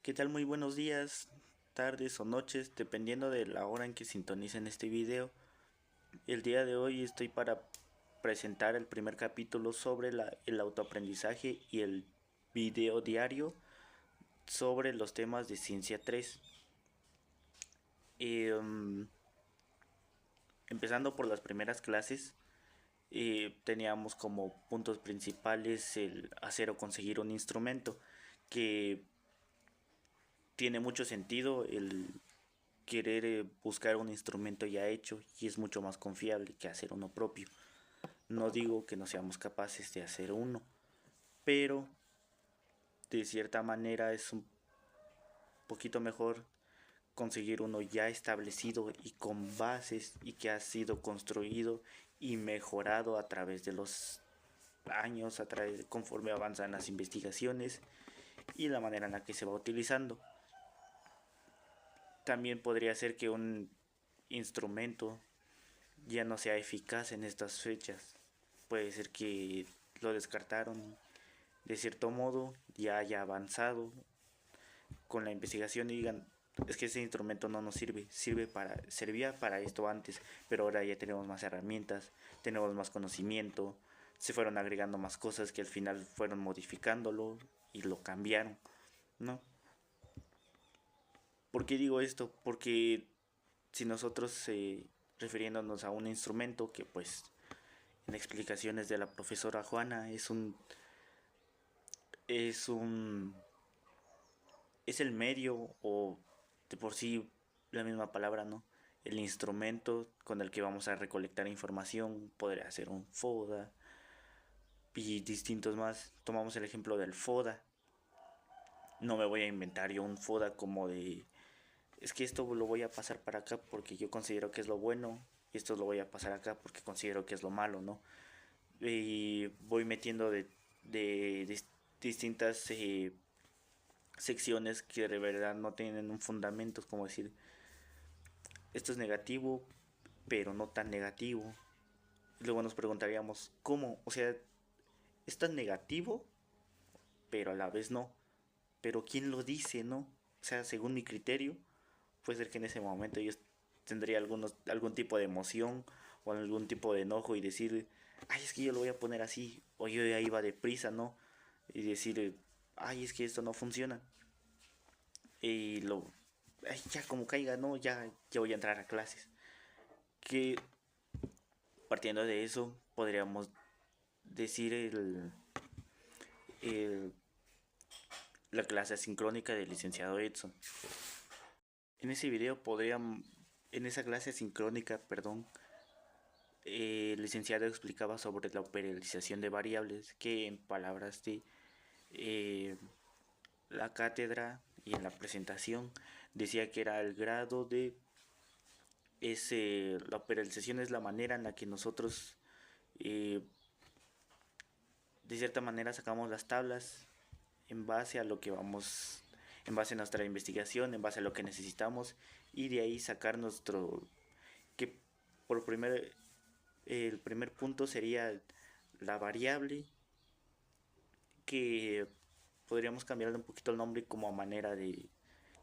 ¿Qué tal? Muy buenos días, tardes o noches, dependiendo de la hora en que sintonicen este video. El día de hoy estoy para presentar el primer capítulo sobre el autoaprendizaje y el video diario sobre los temas de Ciencia 3. Empezando por las primeras clases, teníamos como puntos principales el hacer o conseguir un instrumento, que tiene mucho sentido el querer buscar un instrumento ya hecho y es mucho más confiable que hacer uno propio. No digo que no seamos capaces de hacer uno, pero de cierta manera es un poquito mejor conseguir uno ya establecido y con bases y que ha sido construido y mejorado a través de los años, conforme avanzan las investigaciones y la manera en la que se va utilizando. También podría ser que un instrumento ya no sea eficaz en estas fechas. Puede ser que lo descartaron de cierto modo, ya haya avanzado con la investigación y digan, es que ese instrumento no nos servía para esto antes, pero ahora ya tenemos más herramientas, tenemos más conocimiento, se fueron agregando más cosas que al final fueron modificándolo y lo cambiaron, ¿no? ¿Por qué digo esto? Porque si nosotros refiriéndonos a un instrumento que pues en explicaciones de la profesora Juana es un es el medio o de por sí la misma palabra, ¿no? El instrumento con el que vamos a recolectar información, podría ser un FODA y distintos más. Tomamos el ejemplo del FODA. No me voy a inventar yo un FODA como de es que esto lo voy a pasar para acá porque yo considero que es lo bueno y esto lo voy a pasar acá porque considero que es lo malo, ¿no? Y voy metiendo de distintas secciones que de verdad no tienen un fundamento, como decir, esto es negativo, pero no tan negativo. Y luego nos preguntaríamos, ¿cómo? O sea, es tan negativo, pero a la vez no. Pero ¿quién lo dice, no? O sea, según mi criterio, puede ser que en ese momento yo tendría algún tipo de emoción o algún tipo de enojo y decir, ay, es que yo lo voy a poner así, o yo ya iba deprisa, ¿no? Y decir, ay, es que esto no funciona. Y ay, ya como caiga, ¿no? Ya voy a entrar a clases. Que partiendo de eso, podríamos decir el- la clase asincrónica del licenciado Edson. En ese video en esa clase sincrónica, perdón, el licenciado explicaba sobre la operación de variables que en palabras de eh, la cátedra y en la presentación decía que era el grado de la operación es la manera en la que nosotros eh, de cierta manera sacamos las tablas en base a lo que vamos, en base a nuestra investigación, en base a lo que necesitamos y de ahí sacar que por el primer punto sería la variable que podríamos cambiarle un poquito el nombre como a manera de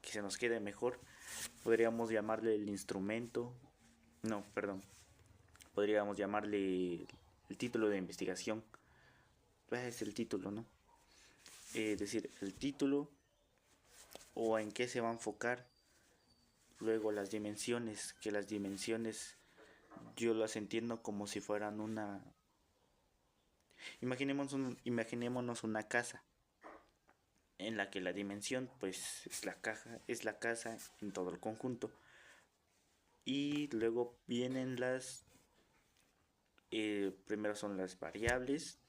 que se nos quede mejor. Podríamos llamarle el instrumento, no, perdón, podríamos llamarle el título de investigación. Es el título, ¿no? Es decir, el título o en qué se va a enfocar. Luego las dimensiones, que las dimensiones yo las entiendo como si fueran imaginémonos una casa en la que la dimensión pues es la casa en todo el conjunto. Y luego vienen primero son las variables,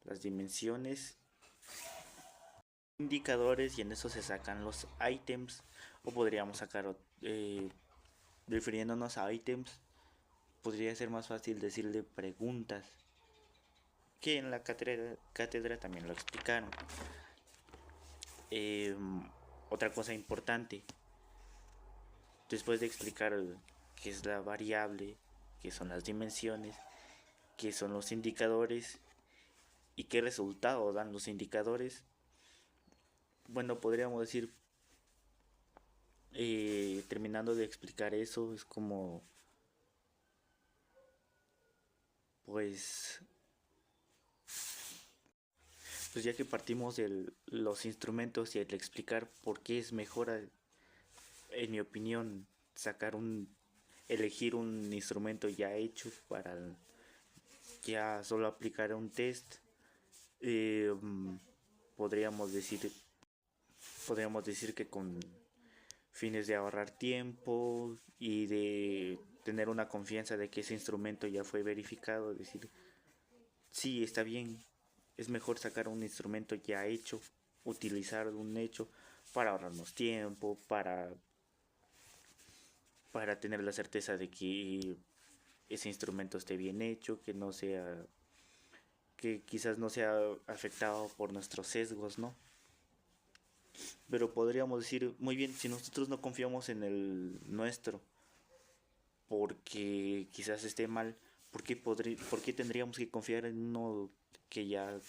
las dimensiones, indicadores y en eso se sacan los ítems o podríamos sacar eh, refiriéndonos a ítems podría ser más fácil decirle preguntas que en la cátedra también lo explicaron. Eh, Otra cosa importante, después de explicar qué es la variable, qué son las dimensiones, qué son los indicadores y qué resultado dan los indicadores, bueno, podríamos decir, terminando de explicar eso, es como, pues, pues ya que partimos de los instrumentos y el explicar por qué es mejor, en mi opinión, elegir un instrumento ya hecho para ya solo aplicar un test, eh, mm, podríamos decir, podríamos decir que con fines de ahorrar tiempo y de tener una confianza de que ese instrumento ya fue verificado, decir, sí, está bien, es mejor sacar un instrumento ya hecho, utilizar un hecho para ahorrarnos tiempo, para tener la certeza de que ese instrumento esté bien hecho, que quizás no sea afectado por nuestros sesgos, ¿no? Pero podríamos decir, muy bien, si nosotros no confiamos en el nuestro, porque quizás esté mal, ¿por qué tendríamos que confiar en uno que ya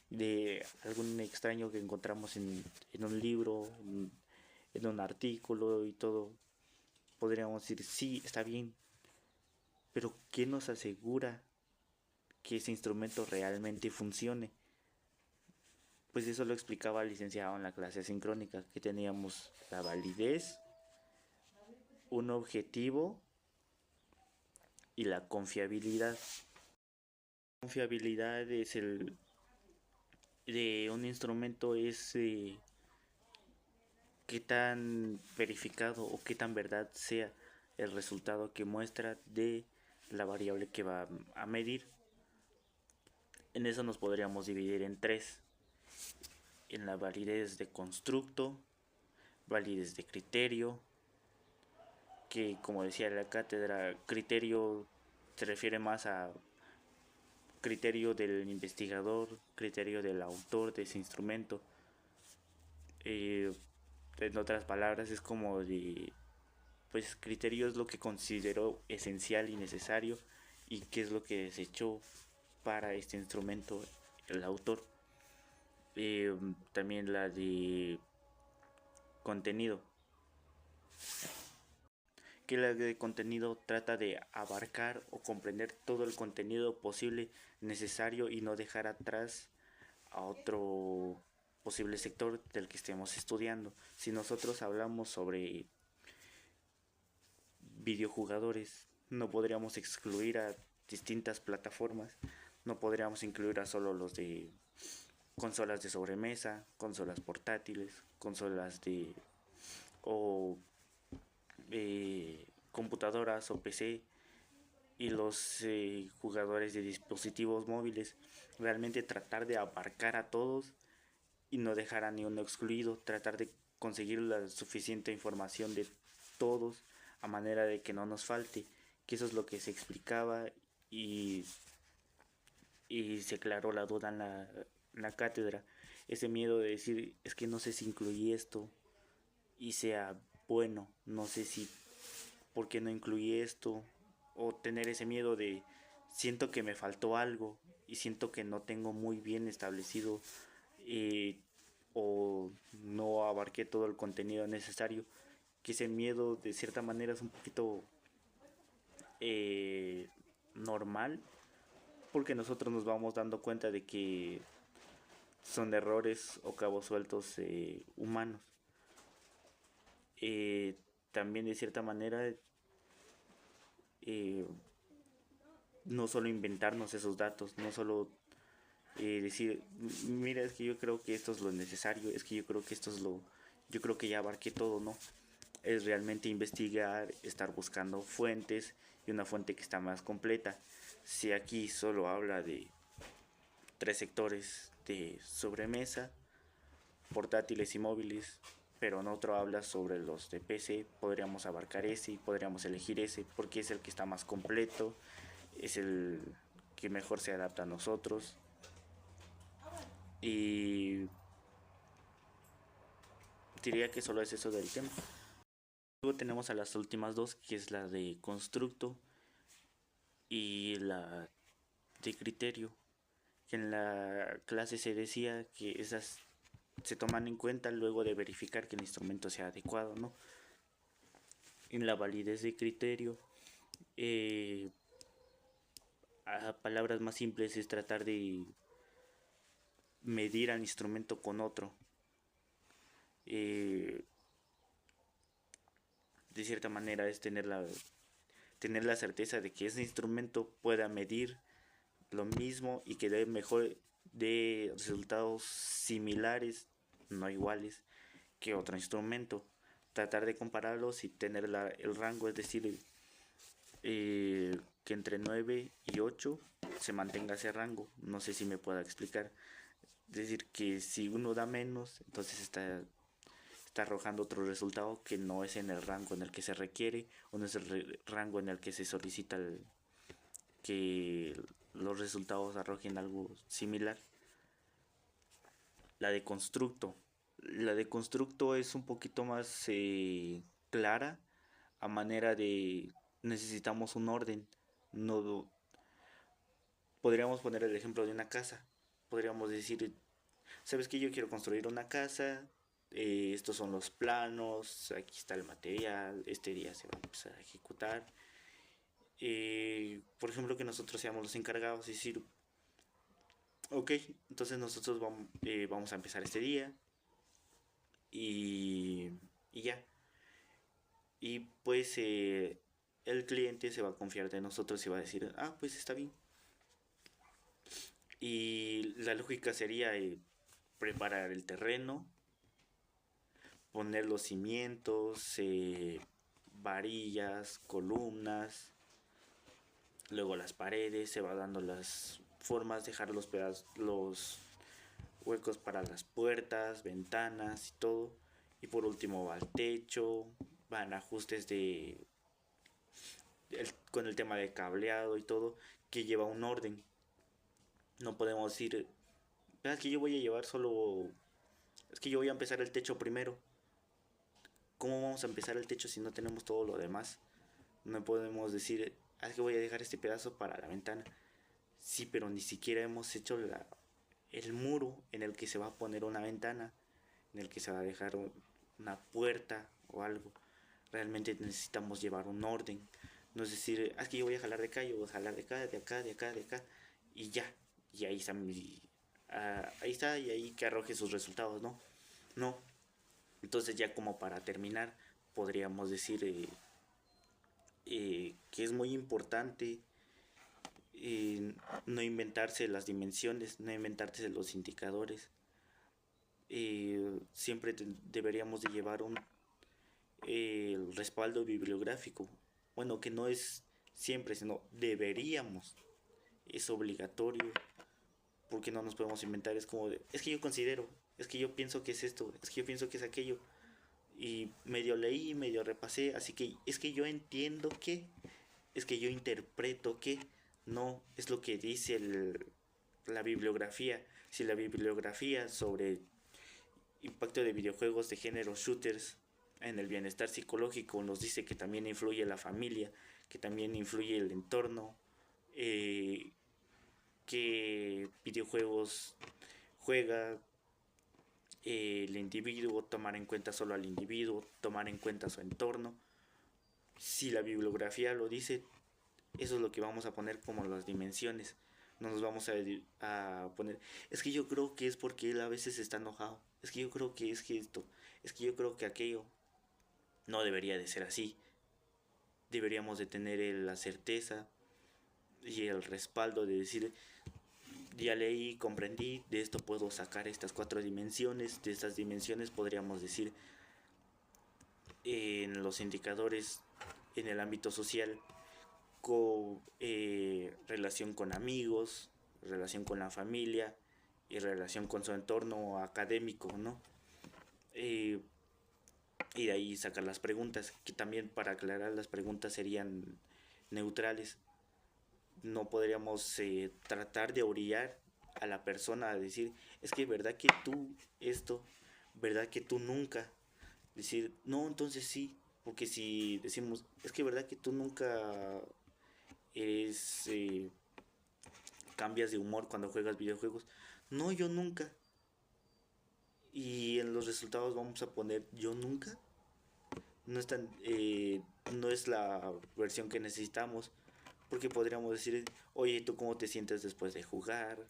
de algún extraño que encontramos en un libro, en un artículo y todo? Podríamos decir, sí, está bien, pero ¿qué nos asegura que ese instrumento realmente funcione? Pues eso lo explicaba el licenciado en la clase sincrónica, que teníamos la validez, un objetivo y la confiabilidad. La confiabilidad es el de un instrumento es qué tan verificado o qué tan verdad sea el resultado que muestra de la variable que va a medir. En eso nos podríamos dividir en tres: en la validez de constructo, validez de criterio, que como decía la cátedra, criterio se refiere más a criterio del investigador, criterio del autor de ese instrumento. Eh, en otras palabras, es como de, pues criterio es lo que consideró esencial y necesario y qué es lo que desechó para este instrumento el autor. También la de contenido, que la de contenido trata de abarcar o comprender todo el contenido posible necesario y no dejar atrás a otro posible sector del que estemos estudiando. Si nosotros hablamos sobre videojugadores, no podríamos excluir a distintas plataformas, no podríamos incluir a solo los de consolas de sobremesa, consolas portátiles, consolas de o computadoras o PC, y los jugadores de dispositivos móviles. Realmente tratar de abarcar a todos y no dejar a ni uno excluido, tratar de conseguir la suficiente información de todos a manera de que no nos falte, que eso es lo que se explicaba, y, y se aclaró la duda en la cátedra, ese miedo de decir, es que no sé si incluí esto y sea bueno, no sé si por qué no incluí esto, o tener ese miedo de siento que me faltó algo y siento que no tengo muy bien establecido, eh, o no abarqué todo el contenido necesario, que ese miedo de cierta manera es un poquito eh, normal, porque nosotros nos vamos dando cuenta de que son errores o cabos sueltos humanos. Eh, También de cierta manera, eh, no solo inventarnos esos datos, no solo decir, mira, es que yo creo que esto es lo necesario, es que yo creo que esto es lo, yo creo que ya abarqué todo, ¿no? Es realmente investigar, estar buscando fuentes y una fuente que está más completa. Si aquí solo habla de tres sectores de sobremesa, portátiles y móviles, pero en otro habla sobre los de PC, podríamos abarcar ese y podríamos elegir ese porque es el que está más completo, es el que mejor se adapta a nosotros. Y diría que solo es eso del tema. Luego tenemos a las últimas dos, que es la de constructo y la de criterio, que en la clase se decía que esas se toman en cuenta luego de verificar que el instrumento sea adecuado, ¿no? En la validez de criterio, eh, a palabras más simples es tratar de medir al instrumento con otro. Eh, de cierta manera es tener la certeza de que ese instrumento pueda medir lo mismo y que dé resultados similares, no iguales, que otro instrumento. Tratar de compararlos y tener el rango, es decir, que entre 9 y 8 se mantenga ese rango. No sé si me pueda explicar. Es decir, que si uno da menos, entonces está arrojando otro resultado que no es en el rango en el que se requiere o no es el rango en el que se solicita que los resultados arrojen algo similar. La de constructo. La de constructo es un poquito más clara a manera de necesitamos un orden. No podríamos poner el ejemplo de una casa. Podríamos decir, ¿sabes qué? Yo quiero construir una casa. Estos son los planos, aquí está el material, este día se va a empezar a ejecutar. Por ejemplo, que nosotros seamos los encargados y decir, ok, entonces nosotros vamos a empezar este día y, y ya. Y pues el cliente se va a confiar de nosotros y va a decir, ah, pues está bien. Y la lógica sería preparar el terreno, poner los cimientos, varillas, columnas, luego las paredes, se va dando las formas, dejar los huecos para las puertas, ventanas y todo. Y por último va el techo, van ajustes con el tema de cableado y todo, que lleva un orden. No podemos decir, es que yo voy a llevar solo, es que yo voy a empezar el techo primero. ¿Cómo vamos a empezar el techo si no tenemos todo lo demás? No podemos decir, es que voy a dejar este pedazo para la ventana. Sí, pero ni siquiera hemos hecho el muro en el que se va a poner una ventana, en el que se va a dejar una puerta o algo. Realmente necesitamos llevar un orden. No es decir, es que yo voy a jalar de acá, yo voy a jalar de acá, de acá, de acá, de acá, y ya. Y ahí está, ahí está, y ahí que arroje sus resultados, ¿no? No. Entonces ya como para terminar, podríamos decir que es muy importante no inventarse las dimensiones, no inventarse los indicadores. Siempre deberíamos de llevar el respaldo bibliográfico. Bueno, que no es siempre, sino deberíamos. Es obligatorio. Porque no nos podemos inventar. Es como es que yo considero, es que yo pienso que es esto, es que yo pienso que es aquello. Y medio leí, medio repasé, así que es que yo entiendo que, es que yo interpreto que, no es lo que dice la bibliografía. Si la bibliografía sobre impacto de videojuegos de género shooters en el bienestar psicológico nos dice que también influye la familia, que también influye el entorno, que videojuegos juega el individuo, tomar en cuenta solo al individuo, tomar en cuenta su entorno. Si la bibliografía lo dice, eso es lo que vamos a poner como las dimensiones. No nos vamos a poner, es que yo creo que es porque él a veces está enojado, es que yo creo que es que esto, es que yo creo que aquello. No debería de ser así. Deberíamos de tener la certeza y el respaldo de decir, ya leí, comprendí, de esto puedo sacar estas 4 dimensiones, de estas dimensiones podríamos decir en los indicadores en el ámbito social, relación con amigos, relación con la familia y relación con su entorno académico, ¿no? Y de ahí sacar las preguntas, que también para aclarar las preguntas serían neutrales. No podríamos tratar de orillar a la persona a decir, es que verdad que tú esto, verdad que tú nunca. Decir, no, entonces sí, porque si decimos, es que verdad que tú nunca eres, cambias de humor cuando juegas videojuegos. No, yo nunca. y en los resultados vamos a poner yo nunca. No es, no es la versión que necesitamos, porque podríamos decir, oye, ¿tú cómo te sientes después de jugar?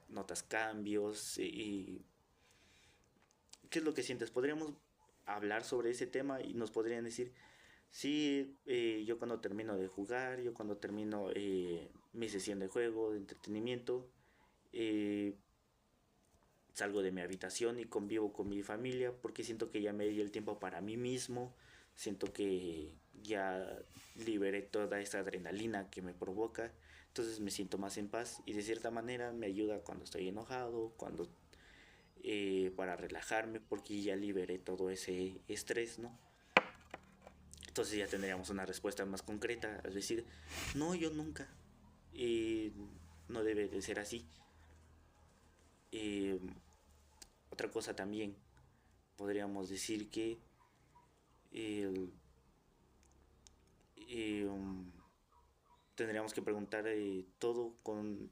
¿Notas cambios? ¿Qué es lo que sientes? Podríamos hablar sobre ese tema y nos podrían decir, sí, yo cuando termino de jugar, yo cuando termino mi sesión de juego, de entretenimiento, eh, salgo de mi habitación y convivo con mi familia porque siento que ya me di el tiempo para mí mismo, siento que ya liberé toda esa adrenalina que me provoca, entonces me siento más en paz y de cierta manera me ayuda cuando estoy enojado, cuando para relajarme porque ya liberé todo ese estrés, ¿no? Entonces ya tendríamos una respuesta más concreta, es decir, no, yo nunca, eh, no debe de ser así. Eh, Otra cosa también, podríamos decir que eh, um, tendríamos que preguntar todo con,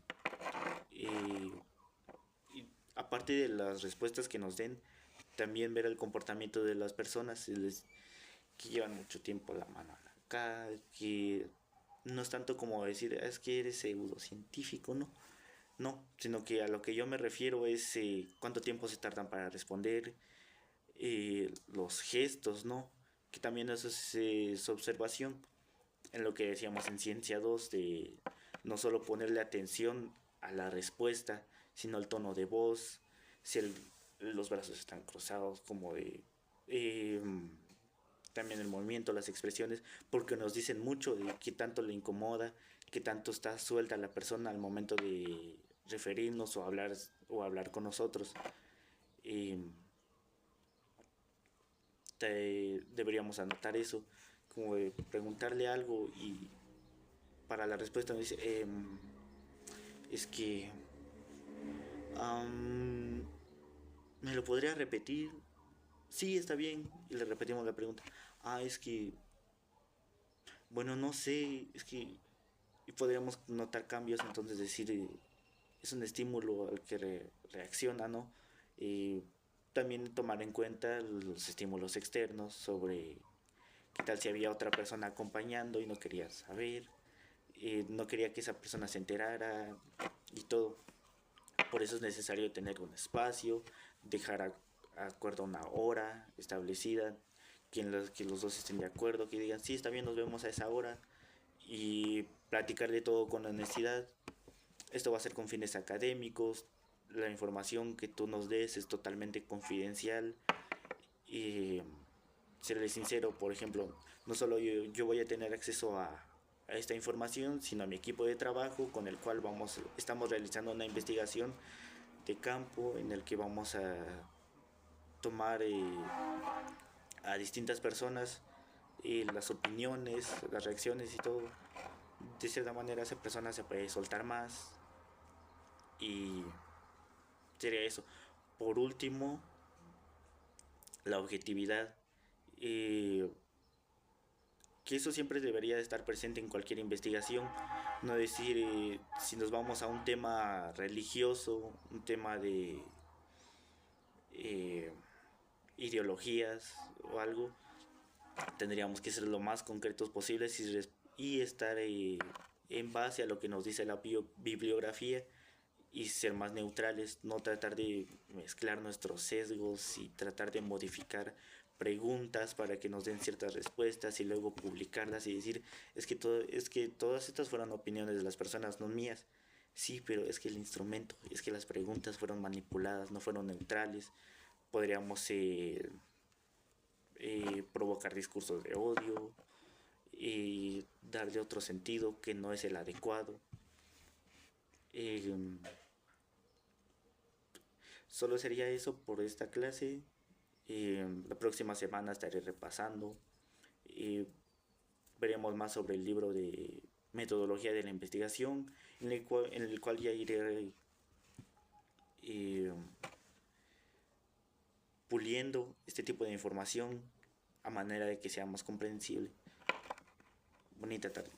eh, aparte de las respuestas que nos den, también ver el comportamiento de las personas que llevan mucho tiempo la mano acá, que no es tanto como decir, es que eres pseudocientífico, ¿no? No, sino que a lo que yo me refiero es cuánto tiempo se tardan para responder, los gestos, ¿no? Que también eso es observación, en lo que decíamos en Ciencia 2 de no solo ponerle atención a la respuesta, sino al tono de voz, si los brazos están cruzados, como de... eh, también el movimiento, las expresiones, porque nos dicen mucho de qué tanto le incomoda, qué tanto está suelta la persona al momento de referirnos o hablar con nosotros. Eh, Deberíamos anotar eso, como de preguntarle algo y para la respuesta nos dice, es que um, me lo podría repetir. Sí, está bien. Y le repetimos la pregunta. Ah, es que, bueno, no sé, es que y podríamos notar cambios, entonces decir, es un estímulo al que reacciona, ¿no? Eh, También tomar en cuenta los estímulos externos sobre qué tal si había otra persona acompañando y no quería saber, no quería que esa persona se enterara y todo. Por eso es necesario tener un espacio, dejar acuerdo una hora establecida, que los dos estén de acuerdo, que digan, sí, está bien, nos vemos a esa hora y platicar de todo con honestidad. Esto va a ser con fines académicos, la información que tú nos des es totalmente confidencial y serle sincero, por ejemplo, no solo yo voy a tener acceso a esta información, sino a mi equipo de trabajo con el cual estamos realizando una investigación de campo en el que vamos a tomar a distintas personas las opiniones, las reacciones y todo. De cierta manera esa persona se puede soltar más y sería eso. Por último, la objetividad. Eh, que eso siempre debería de estar presente en cualquier investigación. No decir, si nos vamos a un tema religioso, un tema de eh, ideologías o algo, tendríamos que ser lo más concretos posibles y estar en base a lo que nos dice la bibliografía y ser más neutrales, no tratar de mezclar nuestros sesgos y tratar de modificar preguntas para que nos den ciertas respuestas y luego publicarlas y decir, es que todas estas fueron opiniones de las personas, no mías. Sí, pero es que el instrumento, es que las preguntas fueron manipuladas, no fueron neutrales. Podríamos provocar discursos de odio y darle otro sentido que no es el adecuado. Eh, Solo sería eso por esta clase. La próxima semana estaré repasando. Eh, Veremos más sobre el libro de metodología de la investigación, en el cual ya iré eh, puliendo este tipo de información a manera de que sea más comprensible. Bonita tarde.